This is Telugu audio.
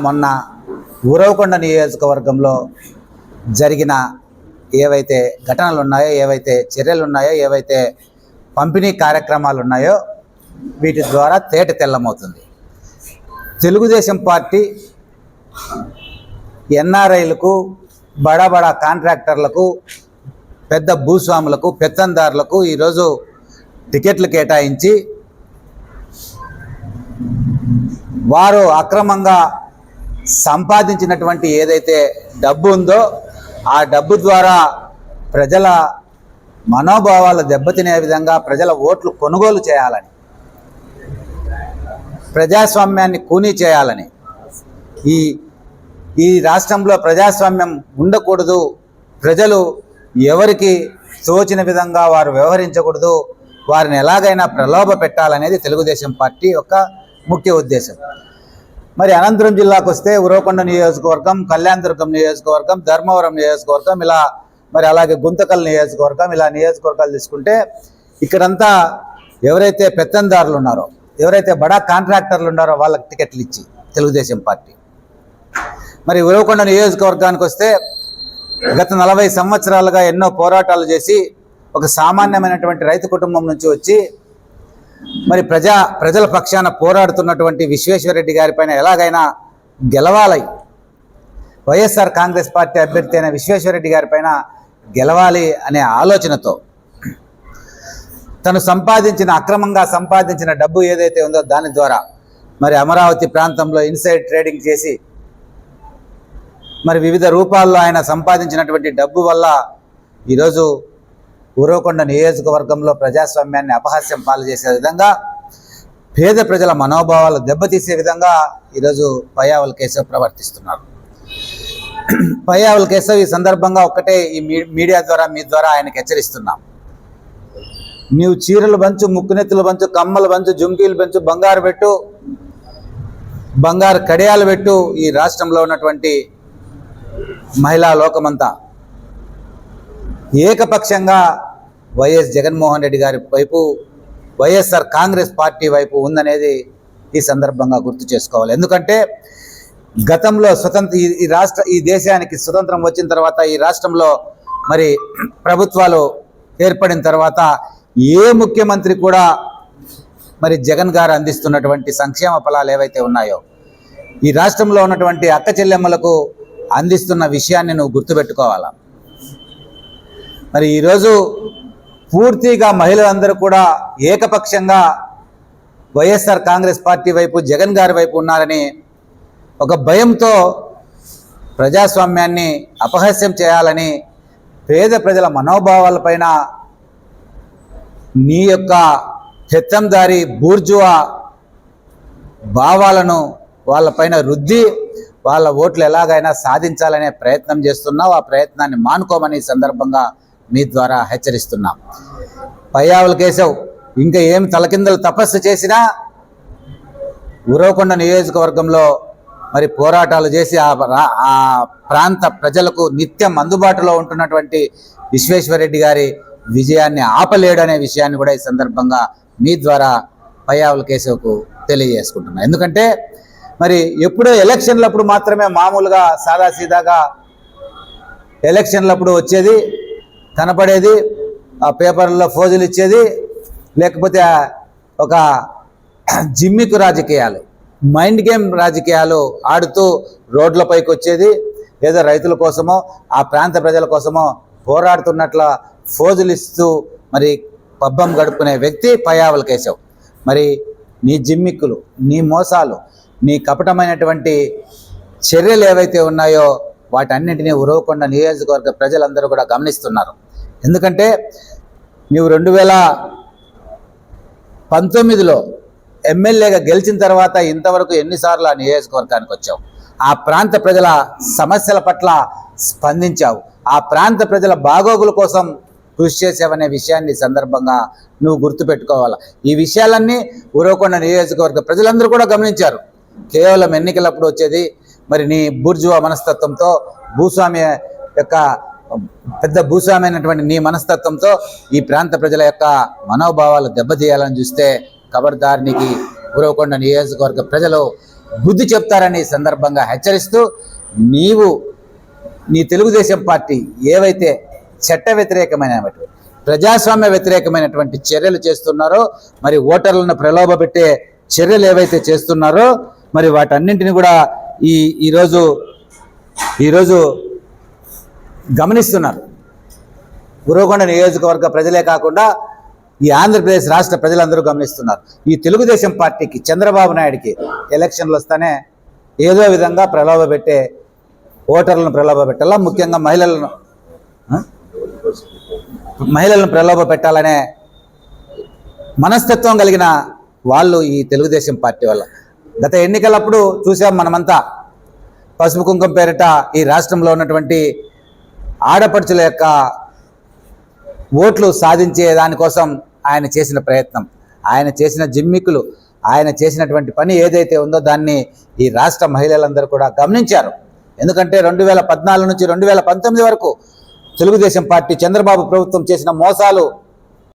మొన్న ఉరవకొండ నియోజకవర్గంలో జరిగిన ఏవైతే ఘటనలు ఉన్నాయో, ఏవైతే చర్యలు ఉన్నాయో, ఏవైతే పంపిణీ కార్యక్రమాలు ఉన్నాయో వీటి ద్వారా తేట తెల్లమవుతుంది. తెలుగుదేశం పార్టీ ఎన్ఆర్ఐలకు, బడా బడా కాంట్రాక్టర్లకు, పెద్ద భూస్వాములకు, పెత్తందారులకు ఈరోజు టికెట్లు కేటాయించి వారు అక్రమంగా సంపాదించినటువంటి ఏదైతే డబ్బు ఉందో ఆ డబ్బు ద్వారా ప్రజల మనోభావాలు దెబ్బతినే విధంగా ప్రజల ఓట్లు కొనుగోలు చేయాలని, ప్రజాస్వామ్యాన్ని కూనీ చేయాలని, ఈ రాష్ట్రంలో ప్రజాస్వామ్యం ఉండకూడదు, ప్రజలు ఎవరికి తోచిన విధంగా వారు వ్యవహరించకూడదు, వారిని ఎలాగైనా ప్రలోభ పెట్టాలనేది తెలుగుదేశం పార్టీ యొక్క ముఖ్య ఉద్దేశం. మరి అనంతపురం జిల్లాకు వస్తే ఉరవకొండ నియోజకవర్గం, కళ్యాణదుర్గం నియోజకవర్గం, ధర్మవరం నియోజకవర్గం, ఇలా మరి అలాగే గుంతకల్ నియోజకవర్గం, ఇలా నియోజకవర్గాలు తీసుకుంటే ఇక్కడంతా ఎవరైతే పెత్తందారులు ఉన్నారో, ఎవరైతే బడా కాంట్రాక్టర్లు ఉన్నారో వాళ్ళకి టికెట్లు ఇచ్చి తెలుగుదేశం పార్టీ. మరి ఉరవకొండ నియోజకవర్గానికి వస్తే గత 40 సంవత్సరాలుగా ఎన్నో పోరాటాలు చేసి ఒక సామాన్యమైనటువంటి రైతు కుటుంబం నుంచి వచ్చి మరి ప్రజల పక్షాన పోరాడుతున్నటువంటి విశ్వేశ్వరరెడ్డి గారి పైన ఎలాగైనా గెలవాలి, వైఎస్ఆర్ కాంగ్రెస్ పార్టీ అభ్యర్థి అయిన విశ్వేశ్వరరెడ్డి గారి పైన గెలవాలి అనే ఆలోచనతో తను అక్రమంగా సంపాదించిన డబ్బు ఏదైతే ఉందో దాని ద్వారా మరి అమరావతి ప్రాంతంలో ఇన్సైడ్ ట్రేడింగ్ చేసి మరి వివిధ రూపాల్లో ఆయన సంపాదించినటువంటి డబ్బు వల్ల ఈరోజు ఉరవకొండ నియోజకవర్గంలో ప్రజాస్వామ్యాన్ని అపహాస్యం పాలు చేసే విధంగా, పేద ప్రజల మనోభావాలు దెబ్బతీసే విధంగా ఈరోజు పయ్యావుల కేశవ్ ప్రవర్తిస్తున్నారు. పయ్యావుల కేశవ్ ఈ సందర్భంగా ఒక్కటే ఈ మీడియా ద్వారా మీ ద్వారా ఆయనకు హెచ్చరిస్తున్నాం. నీవు చీరలు పంచు, ముక్కునెత్తులు పంచు, కమ్మలు పంచు, జుంకీలు పెంచు, బంగారు పెట్టు, బంగారు కడియాలు పెట్టు, ఈ రాష్ట్రంలో ఉన్నటువంటి మహిళా లోకమంతా ఏకపక్షంగా వైఎస్ జగన్మోహన్ రెడ్డి గారి వైపు, వైఎస్ఆర్ కాంగ్రెస్ పార్టీ వైపు ఉందనేది ఈ సందర్భంగా గుర్తు చేసుకోవాలి. ఎందుకంటే గతంలో ఈ దేశానికి స్వతంత్రం వచ్చిన తర్వాత, ఈ రాష్ట్రంలో మరి ప్రభుత్వాలు ఏర్పడిన తర్వాత ఏ ముఖ్యమంత్రి కూడా మరి జగన్ గారు అందిస్తున్నటువంటి సంక్షేమ ఫలాలు ఏవైతే ఉన్నాయో ఈ రాష్ట్రంలో ఉన్నటువంటి అక్క చెల్లెమ్మలకు అందిస్తున్న విషయాన్ని నువ్వు గుర్తుపెట్టుకోవాలా. మరి ఈరోజు పూర్తిగా మహిళలందరూ కూడా ఏకపక్షంగా వైఎస్ఆర్ కాంగ్రెస్ పార్టీ వైపు, జగన్ గారి వైపు ఉన్నారని ఒక భయంతో ప్రజాస్వామ్యాన్ని అపహాస్యం చేయాలని, పేద ప్రజల మనోభావాలపైన నీ యొక్క పెత్తందారి బూర్జువా భావాలను వాళ్ళపైన రుద్ది వాళ్ళ ఓట్లు ఎలాగైనా సాధించాలనే ప్రయత్నం చేస్తున్నావు. ఆ ప్రయత్నాన్ని మానుకోమని సందర్భంగా మీ ద్వారా హెచ్చరిస్తున్నాం. పయ్యావుల కేశవ్ ఇంకా ఏమి తలకిందలు తపస్సు చేసినా ఉరవకొండ నియోజకవర్గంలో మరి పోరాటాలు చేసి ఆ ప్రాంత ప్రజలకు నిత్యం అందుబాటులో ఉంటున్నటువంటి విశ్వేశ్వరరెడ్డి గారి విజయాన్ని ఆపలేడు అనే విషయాన్ని కూడా ఈ సందర్భంగా మీ ద్వారా పయ్యావుల కేశవ్కు తెలియజేసుకుంటున్నాను. ఎందుకంటే మరి ఎప్పుడో ఎలక్షన్లప్పుడు మాత్రమే మామూలుగా సాదాసీదాగా ఎలక్షన్లప్పుడు వచ్చేది, కనపడేది, ఆ పేపర్లో ఫోజులు ఇచ్చేది, లేకపోతే ఒక జిమ్మికు రాజకీయాలు, మైండ్ గేమ్ రాజకీయాలు ఆడుతూ రోడ్లపైకి వచ్చేది, ఏదో రైతుల కోసమో ఆ ప్రాంత ప్రజల కోసమో పోరాడుతున్నట్ల ఫోజులు ఇస్తూ మరి పబ్బం గడుపుకునే వ్యక్తి పయ్యావుల కేశవ్. మరి నీ జిమ్మిక్కులు, నీ మోసాలు, నీ కపటమైనటువంటి చర్యలు ఏవైతే ఉన్నాయో వాటన్నింటినీ ఉరవకొండ నియోజకవర్గ ప్రజలందరూ కూడా గమనిస్తున్నారు. ఎందుకంటే నీవు 2019లో ఎమ్మెల్యేగా గెలిచిన తర్వాత ఇంతవరకు ఎన్నిసార్లు ఆ నియోజకవర్గానికి వచ్చావు, ఆ ప్రాంత ప్రజల సమస్యల పట్ల స్పందించావు, ఆ ప్రాంత ప్రజల బాగోగుల కోసం కృషి చేసావనే విషయాన్ని సందర్భంగా నువ్వు గుర్తుపెట్టుకోవాలి. ఈ విషయాలన్నీ ఉరవకొండ నియోజకవర్గ ప్రజలందరూ కూడా గమనించారు. కేవలం ఎన్నికలప్పుడు వచ్చేది మరి నీ బూర్జువా మనస్తత్వంతో, భూస్వామ్య యొక్క పెద్ద భూస్వామైనటువంటి నీ మనస్తత్వంతో ఈ ప్రాంత ప్రజల యొక్క మనోభావాలు దెబ్బతీయాలని చూస్తే ఖబర్దార్ నీకు ఉరవకొండ నియోజకవర్గ ప్రజలు బుద్ధి చెప్తారని ఈ సందర్భంగా హెచ్చరిస్తూ, నీ తెలుగుదేశం పార్టీ ఏవైతే చట్ట వ్యతిరేకమైనటువంటి, ప్రజాస్వామ్య వ్యతిరేకమైనటువంటి చర్యలు చేస్తున్నారో, మరి ఓటర్లను ప్రలోభపెట్టే చర్యలు ఏవైతే చేస్తున్నారో, మరి వాటన్నింటిని కూడా ఈరోజు గమనిస్తున్నారు. ఉరవకొండ నియోజకవర్గ ప్రజలే కాకుండా ఈ ఆంధ్రప్రదేశ్ రాష్ట్ర ప్రజలందరూ గమనిస్తున్నారు. ఈ తెలుగుదేశం పార్టీకి, చంద్రబాబు నాయుడికి ఎలక్షన్లు వస్తానే ఏదో విధంగా ప్రలోభపెట్టే, ఓటర్లను ప్రలోభపెట్టాలా, ముఖ్యంగా మహిళలను ప్రలోభపెట్టాలనే మనస్తత్వం కలిగిన వాళ్ళు ఈ తెలుగుదేశం పార్టీ వల్ల. గత ఎన్నికలప్పుడు చూసాం మనమంతా, పసుపు కుంకుమ పేరిట ఈ రాష్ట్రంలో ఉన్నటువంటి ఆడపడుచుల యొక్క ఓట్లు సాధించే దానికోసం ఆయన చేసిన ప్రయత్నం, ఆయన చేసిన జిమ్మికులు, ఆయన చేసినటువంటి పని ఏదైతే ఉందో దాన్ని ఈ రాష్ట్ర మహిళలందరూ కూడా గమనించారు. ఎందుకంటే 2014 నుంచి 2019 వరకు తెలుగుదేశం పార్టీ, చంద్రబాబు ప్రభుత్వం చేసిన మోసాలు